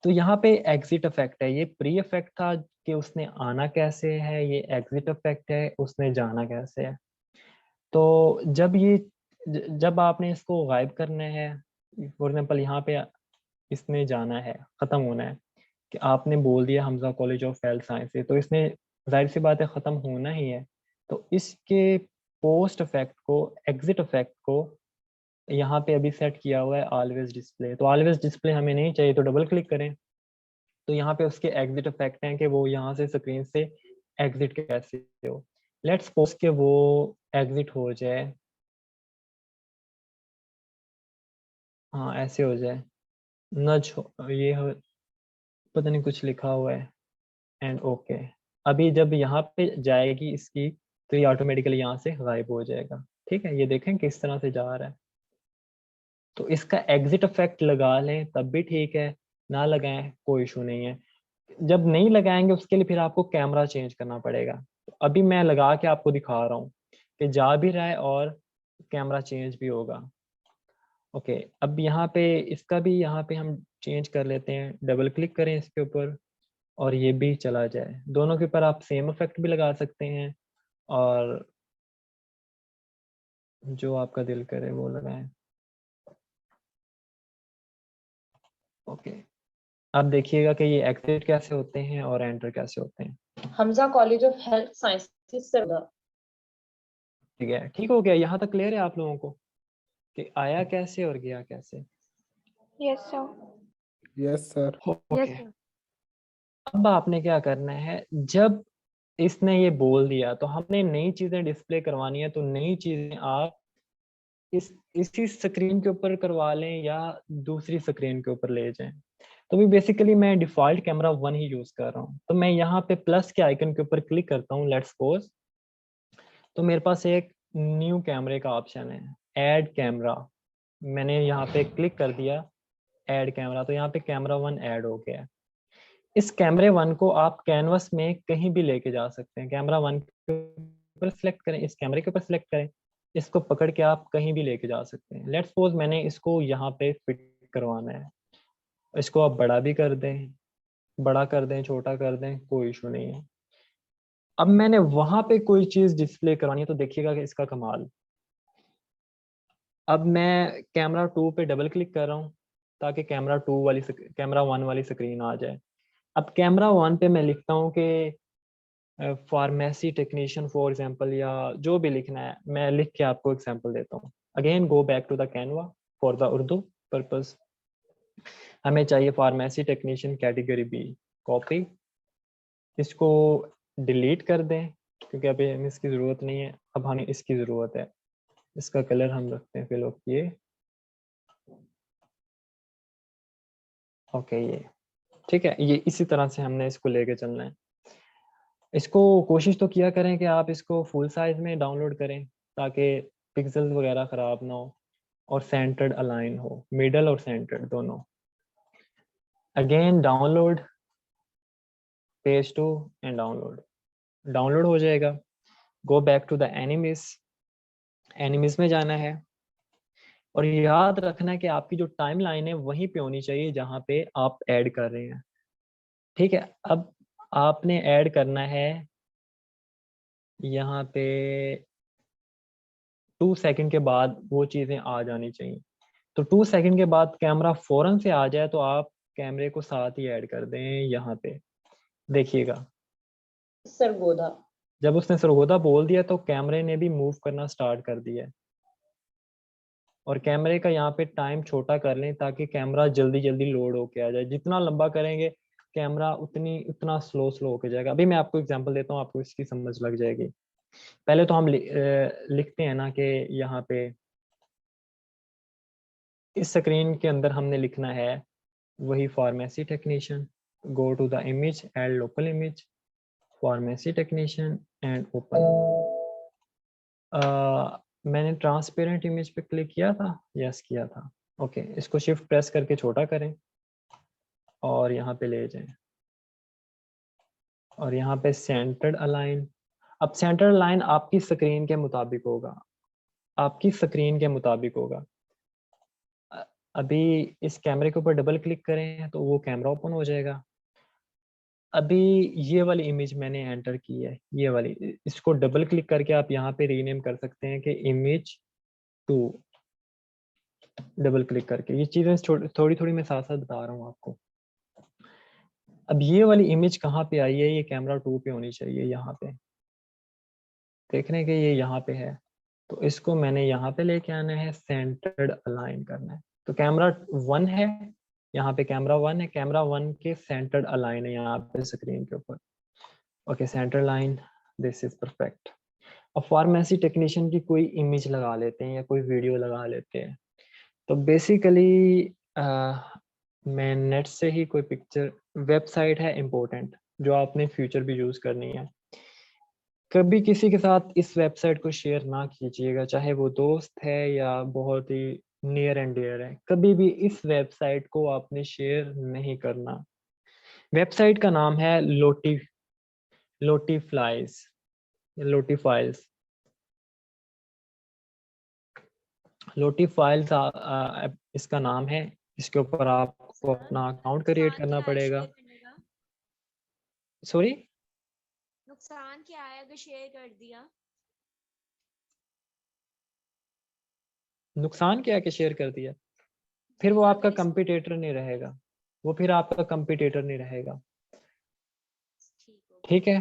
तो यहाँ पे एग्जिट इफेक्ट है, ये प्री इफेक्ट था कि उसने आना कैसे है, ये एग्जिट इफेक्ट है उसने जाना कैसे है। तो जब आपने इसको गायब करना है, फॉर एग्जाम्पल यहाँ पे इसने जाना है, खत्म होना है, कि आपने बोल दिया Hamza college of health sciences, तो इसने जाहिर सी बात है खत्म होना ही है। तो इसके पोस्ट इफेक्ट को, एग्जिट इफेक्ट को यहाँ पे अभी सेट किया हुआ है ऑलवेज डिस्प्ले। तो ऑलवेज डिस्प्ले हमें नहीं चाहिए, तो डबल क्लिक करें, तो यहाँ पे उसके एग्जिट इफेक्ट हैं कि वो यहाँ से स्क्रीन से एग्जिट कैसे हो। लेट्स सपोज कि वो एग्जिट हो जाए, हाँ ऐसे हो जाए, नज हो, ये हो, पता नहीं कुछ लिखा हुआ है, एंड ओके। अभी जब यहाँ पे जाएगी इसकी, तो ये ऑटोमेटिकली यहाँ से गायब हो जाएगा। ठीक है, ये देखें किस तरह से जा रहा है। तो इसका एग्जिट इफेक्ट लगा लें तब भी ठीक है, ना लगाएं कोई इशू नहीं है। जब नहीं लगाएंगे उसके लिए फिर आपको कैमरा चेंज करना पड़ेगा। तो अभी मैं लगा के आपको दिखा रहा हूँ कि जा भी रहा है और कैमरा चेंज भी होगा। ओके, अब यहाँ पे इसका भी यहाँ पे हम चेंज कर लेते हैं, डबल क्लिक करें इसके ऊपर और ये भी चला जाए। दोनों के ऊपर आप सेम इफेक्ट भी लगा सकते हैं और जो आपका दिल करे वो लगाएं। ओके, अब देखिएगा कि ये एग्जिट कैसे होते हैं और एंटर कैसे होते हैं। Hamza College of Health Sciences, Sargodha. ठीक है, ठीक हो गया, यहाँ तक क्लियर है आप लोगों को कि आया कैसे और गया कैसे। Yes sir. Yes sir. Okay, अब आपने क्या करना है, जब इसने ये बोल दिया तो हमने नई चीजें डिस्प्ले करवानी है, तो नई चीजें आप इसी स्क्रीन के ऊपर करवा लें या दूसरी स्क्रीन के ऊपर ले जाएं। तो भी बेसिकली मैं डिफॉल्ट कैमरा 1 ही यूज कर रहा हूँ। तो मैं यहाँ पे प्लस के आइकन के ऊपर क्लिक करता हूँ, लेट्स सपोज, तो मेरे पास एक न्यू कैमरे का ऑप्शन है, ऐड कैमरा। मैंने यहाँ पे क्लिक कर दिया ऐड कैमरा, तो यहाँ पे कैमरा 1 ऐड हो गया है। इस कैमरे 1 को आप कैनवस में कहीं भी लेके जा सकते हैं। कैमरा 1 के ऊपर सिलेक्ट करें, इस कैमरे के ऊपर सिलेक्ट करें, इसको पकड़ के आप कहीं भी लेके जा सकते हैं। लेट्स सपोज मैंने इसको यहाँ पे फिट करवाना है, इसको आप बड़ा भी कर दें, बड़ा कर दें, छोटा कर दें, कोई इशू नहीं है। अब मैंने वहां पे कोई चीज डिस्प्ले करवानी है, तो देखिएगा कि इसका कमाल। अब मैं कैमरा 2 पे डबल क्लिक कर रहा हूँ ताकि कैमरा 1 वाली स्क्रीन आ जाए। अब कैमरा 1 पे मैं लिखता हूँ कि फार्मेसी टेक्नीशियन फॉर एग्जांपल, या जो भी लिखना है मैं लिख के आपको एग्जांपल देता हूँ। Again go back to the Canva for the Urdu purpose. हमें चाहिए pharmacy technician category B, copy, इसको डिलीट कर दें क्योंकि अभी हमें इसकी ज़रूरत नहीं है, अब हमें इसकी ज़रूरत है। इसका कलर हम रखते हैं फिल ये, ओके, ये ठीक है। ये इसी तरह से हमने इसको लेके चलना है। इसको कोशिश तो किया करें कि आप इसको फुल साइज में डाउनलोड करें ताकि पिक्सेल्स वगैरह ख़राब ना हो और सेंटर्ड अलाइन हो, मिडल और सेंटर्ड दोनों। Again download, page two and download, download हो जाएगा। Go back to the animes, animes में जाना है और याद रखना है कि आपकी जो टाइम लाइन है वहीं पे होनी चाहिए जहाँ पे आप ऐड कर रहे हैं। ठीक है, अब आपने ऐड करना है यहाँ पे 2 सेकंड के बाद वो चीज़ें आ जानी चाहिए। तो 2 सेकंड के बाद कैमरा फौरन से आ जाए तो आप कैमरे को साथ ही ऐड कर दें यहाँ पे, देखिएगा। Sargodha. जब उसने सरगोदा बोल दिया तो कैमरे ने भी मूव करना स्टार्ट कर दिया है। और कैमरे का यहाँ पे टाइम छोटा कर लें ताकि कैमरा जल्दी जल्दी लोड होके आ जाए। जितना लंबा करेंगे कैमरा उतना स्लो होके जाएगा। अभी मैं आपको एग्जांपल देता हूँ, आपको इसकी समझ लग जाएगी। पहले तो हम लिखते हैं ना कि यहाँ पे इस स्क्रीन के अंदर हमने लिखना है वही pharmacy technician. Go to the image, add local image, pharmacy technician and open. मैंने ट्रांसपेरेंट इमेज पे क्लिक किया था, यस किया था। ओके, इसको शिफ्ट प्रेस करके छोटा करें और यहाँ पे ले जाएं और यहाँ पे सेंटर्ड अलाइन। अब सेंटर्ड अलाइन आपकी स्क्रीन के मुताबिक होगा, आपकी स्क्रीन के मुताबिक होगा। अभी इस कैमरे के ऊपर डबल क्लिक करें तो वो कैमरा ओपन हो जाएगा। अभी ये वाली इमेज मैंने एंटर की है, ये वाली, इसको डबल क्लिक करके आप यहाँ पे रीनेम कर सकते हैं कि इमेज 2, डबल क्लिक करके। ये चीजें थोड़ी थोड़ी मैं साथ साथ बता रहा हूँ आपको। अब ये वाली इमेज कहाँ पे आई है, ये कैमरा 2 पे होनी चाहिए, यहाँ पे देख रहे हैं कि ये यहाँ पे है, तो इसको मैंने यहाँ पे लेके आना है, सेंटर्ड अलाइन करना है। तो कैमरा 1 है, यहाँ पे कैमरा 1 है, कैमरा 1 के सेंटर्ड अलाइन है यहाँ पे स्क्रीन के ऊपर। Okay, centre line, this is perfect. अब फार्मेसी टेक्नीशियन की कोई इमेज लगा लेते हैं या कोई वीडियो लगा लेते हैं। तो बेसिकली मैं नेट से ही कोई पिक्चर, वेबसाइट है इम्पोर्टेंट जो आपने फ्यूचर भी यूज करनी है। कभी किसी के साथ इस वेबसाइट को शेयर ना कीजिएगा, चाहे वो दोस्त है या बहुत ही नियर एंड डियर है, कभी भी इस वेबसाइट को आपने शेयर नहीं करना। वेबसाइट का नाम है लोटी फाइल्स। लोटी फाइल्स इसका नाम है। इसके ऊपर आपको अपना अकाउंट क्रिएट करना पड़ेगा। सॉरी, नुकसान क्या है अगर शेयर कर दिया? नुकसान क्या है कि शेयर कर दिया? फिर वो आपका कंपटीटर नहीं रहेगा, वो फिर आपका कंपटीटर नहीं रहेगा। ठीक है,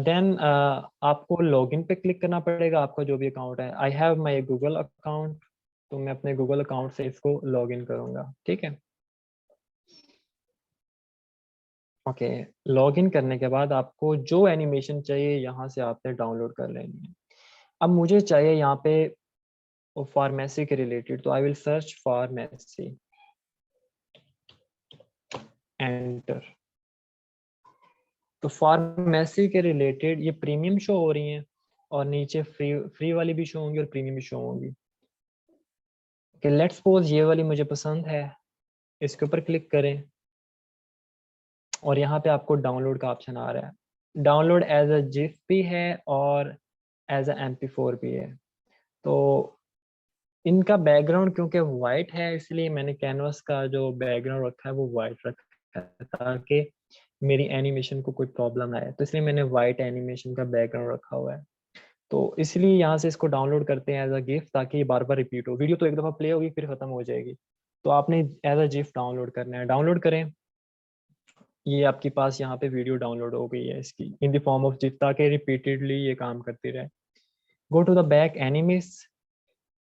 देन आपको लॉगिन पे क्लिक करना पड़ेगा, आपका जो भी अकाउंट है। I have my Google account, तो मैं अपने गूगल अकाउंट से इसको लॉगिन करूंगा। ठीक है, ओके, लॉगिन करने के बाद आपको जो एनिमेशन चाहिए यहाँ से आपने डाउनलोड कर लेनी है। अब मुझे चाहिए यहाँ पे फार्मेसी के रिलेटेड, तो I will search pharmacy, enter. तो फार्मेसी के रिलेटेड ये प्रीमियम शो हो रही हैं और नीचे फ्री वाली भी शो होंगी और प्रीमियम भी शो होंगी। ओके, लेट्स सपोज ये वाली मुझे पसंद है, इसके ऊपर क्लिक करें और यहाँ पे आपको डाउनलोड का ऑप्शन आ रहा है। डाउनलोड एज अ जिफ भी है और एज अ MP4 भी है। तो इनका बैकग्राउंड क्योंकि वाइट है, इसलिए मैंने कैनवस का जो बैकग्राउंड रखा है वो वाइट रखा है ताकि मेरी एनिमेशन को कोई प्रॉब्लम ना आए। तो इसलिए मैंने वाइट एनिमेशन का बैकग्राउंड रखा हुआ है। तो इसलिए यहाँ से इसको डाउनलोड करते हैं एज अ गिफ, ताकि ये बार बार रिपीट हो। वीडियो तो एक दफ़ा प्ले होगी फिर ख़त्म हो जाएगी, तो आपने एज अ गिफ डाउनलोड करना है। डाउनलोड करें, ये आपके पास यहाँ पे वीडियो डाउनलोड हो गई है इसकी in the form of GIF, ताकि रिपीटेडली ये काम करती रहे। Go to the back animes,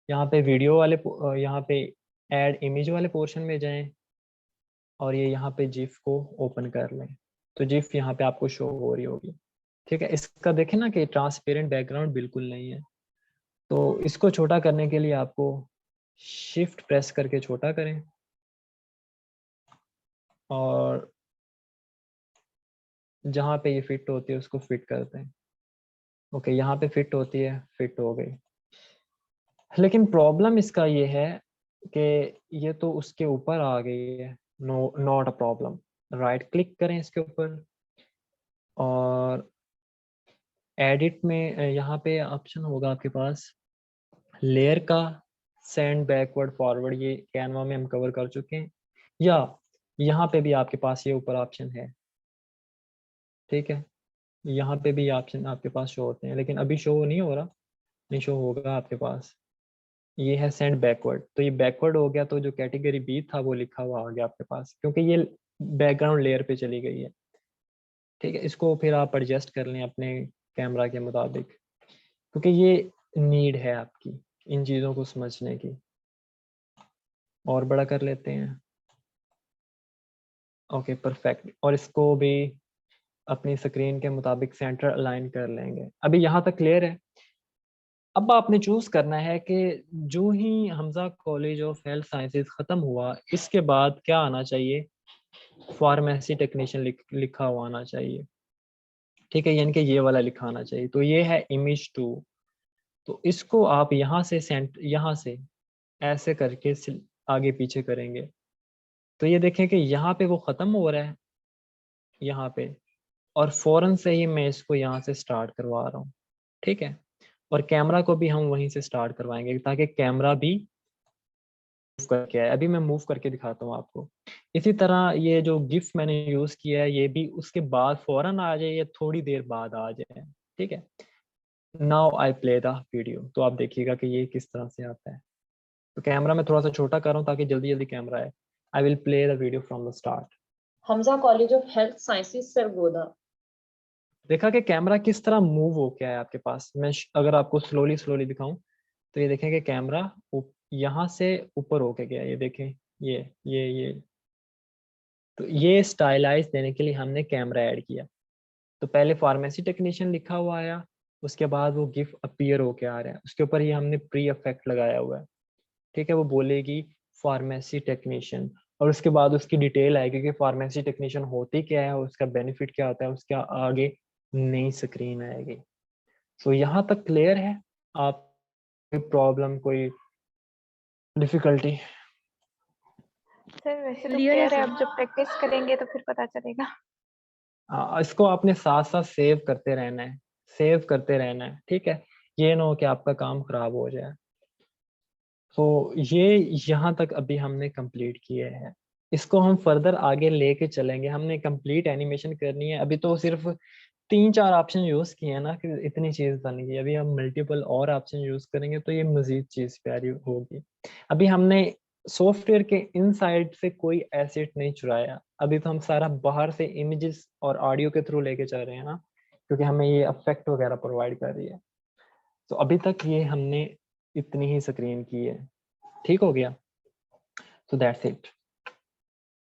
यहाँ पे वीडियो वाले यहाँ पे ऐड इमेज वाले पोर्शन में जाएं और ये यहाँ पे जिफ को ओपन कर लें। तो जिफ यहाँ पे आपको शो हो रही होगी। ठीक है, इसका देखें ना कि ट्रांसपेरेंट बैकग्राउंड बिल्कुल नहीं है। तो इसको छोटा करने के लिए आपको शिफ्ट प्रेस करके छोटा करें और जहाँ पे ये फिट होती है उसको फिट करते हैं। ओके, यहाँ पे फिट होती है, फिट हो गई। लेकिन प्रॉब्लम इसका ये है कि ये तो उसके ऊपर आ गई है। No, not a problem. Right click करें इसके ऊपर और एडिट में यहाँ पे ऑप्शन होगा आपके पास लेयर का, सेंड बैकवर्ड फॉरवर्ड, ये कैनवा में हम कवर कर चुके हैं। या यहाँ पे भी आपके पास ये ऊपर ऑप्शन है। ठीक है, यहाँ पे भी ऑप्शन आपके पास शो होते हैं, लेकिन अभी शो नहीं हो रहा, नहीं शो होगा आपके पास। ये है सेंड बैकवर्ड, तो ये बैकवर्ड हो गया, तो जो कैटेगरी बी था वो लिखा हुआ आ गया आपके पास, क्योंकि ये बैकग्राउंड लेयर पे चली गई है। ठीक है, इसको फिर आप एडजस्ट कर लें अपने कैमरा के मुताबिक, क्योंकि ये नीड है आपकी इन चीज़ों को समझने की। और बड़ा कर लेते हैं। Okay, perfect. और इसको भी अपनी स्क्रीन के मुताबिक सेंटर अलाइन कर लेंगे। अभी यहाँ तक क्लियर है। अब आपने चूज करना है कि जो ही Hamza college of health sciences खत्म हुआ, इसके बाद क्या आना चाहिए, फार्मेसी टेक्नीशियन लिखा हुआ आना चाहिए। ठीक है, यानी कि ये वाला लिखा आना चाहिए। तो ये है इमेज 2। तो इसको आप यहाँ से ऐसे करके आगे पीछे करेंगे तो ये देखें कि यहाँ पे वो खत्म हो रहा है यहाँ पे, और फौरन से ही मैं इसको यहाँ से स्टार्ट करवा रहा हूँ, ठीक है। और कैमरा को भी हम वहीं से स्टार्ट करवाएंगे ताकि कैमरा भी मूव करके आए। अभी मैं मूव करके दिखाता हूँ आपको। इसी तरह ये जो गिफ मैंने यूज किया है ये भी उसके बाद फौरन आ जाए या थोड़ी देर बाद आ जाए, ठीक है। Now I play the video, तो आप देखिएगा कि ये किस तरह से आता है। तो कैमरा मैं थोड़ा सा छोटा कर रहा हूँ ताकि जल्दी जल्दी कैमरा आए। I will play the video from the start. Hamza College of Health Sciences, Sargodha. देखा कि कैमरा किस तरह मूव हो गया है आपके पास। मैं अगर आपको स्लोली दिखाऊं तो ये देखें कि कैमरा यहाँ से ऊपर होके गया, ये देखें ये तो ये स्टाइलाइज देने के लिए हमने कैमरा ऐड किया। तो पहले फार्मेसी टेक्नीशियन लिखा हुआ आया, उसके बाद वो गिफ अपीयर होके आ रहा है, उसके ऊपर ये हमने प्री इफेक्ट लगाया हुआ है, ठीक है। वो बोलेगी फार्मेसी टेक्नीशियन और उसके बाद उसकी डिटेल आएगी कि फार्मेसी टेक्नीशियन होती क्या है, उसका बेनिफिट क्या होता है, उसके आगे नई स्क्रीन आएगी। सो यहाँ तक क्लियर है? आप कोई प्रॉब्लम, कोई डिफिकल्टी? सर वैसे तो क्लियर है, अब जब प्रैक्टिस करेंगे तो फिर पता चलेगा। इसको आपने साथ साथ सेव करते रहना है, ठीक है। ये ना हो कि आपका काम खराब हो जाए। तो ये यहाँ तक अभी हमने कंप्लीट किए हैं। इसको हम फर्दर आगे लेके चलेंगे। हमने कंप्लीट एनिमेशन करनी है। अभी तो सिर्फ 3-4 ऑप्शन यूज किए हैं ना कि इतनी चीज बनेगी। अभी हम मल्टीपल और ऑप्शन यूज करेंगे तो ये मजीद चीज प्यारी होगी। अभी हमने सॉफ्टवेयर के इनसाइड से कोई एसेट नहीं चुराया। अभी तो हम सारा बाहर से इमेजेस और ऑडियो के थ्रू लेके चल रहे हैं ना, क्योंकि हमें ये इफेक्ट वगैरह प्रोवाइड कर रही है। तो अभी तक ये हमने इतनी ही स्क्रीन की है, ठीक हो गया। So that's it.